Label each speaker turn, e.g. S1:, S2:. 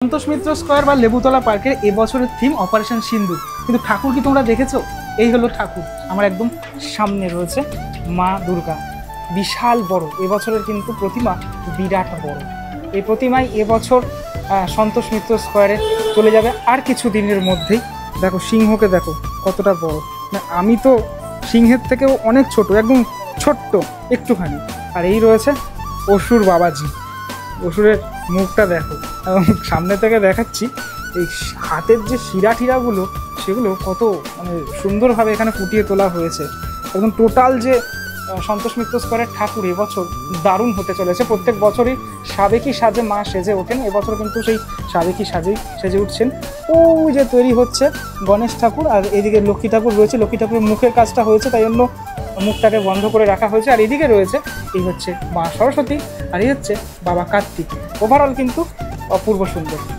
S1: Santosh Mitra square বা লেবুতলা পার্কের এবছরের থিম অপারেশন সিন্দুর। কিন্তু ঠাকুর কি তোমরা দেখেছো? এই হলো ঠাকুর, আমার একদম সামনে রয়েছে মা দুর্গা, বিশাল বড়। এবছরের কিন্তু প্রতিমা বিরাট বড়। এই প্রতিমায় এবছর সন্তোষ মিত্র স্কয়ারে চলে যাবে আর কিছু দিনের মধ্যেই। দেখো সিংহকে দেখো কতটা বড়, মানে আমি তো সিংহের থেকেও অনেক ছোট, একদম ছোট্ট একটুখানি। আর এই রয়েছে অসুর বাবাজি, অসুরের মুখটা দেখো, এবং সামনে থেকে দেখাচ্ছি এই হাতের যে শিরা টিরাগুলো সেগুলো কত মানে সুন্দরভাবে এখানে ফুটিয়ে তোলা হয়েছে। একদম টোটাল যে সন্তোষ মিত্র স্কয়ারের ঠাকুর এবছর দারুণ হতে চলেছে। প্রত্যেক বছরই সাবেকি সাজে মা সেজে ওঠেন, এবছর কিন্তু সেই সাবেকি সাজেই সেজে উঠছেন। ওই যে তৈরি হচ্ছে গণেশ ঠাকুর, আর এদিকে লক্ষ্মী ঠাকুর রয়েছে। লক্ষ্মী ঠাকুরের মুখের কাজটা হয়েছে, তাই জন্য মুখটাকে বন্ধ করে রাখা হয়েছে। আর এদিকে রয়েছে এই হচ্ছে মা সরস্বতী, আর এই হচ্ছে বাবা কার্তিক। ওভারঅল কিন্তু অপূর্ব সুন্দর।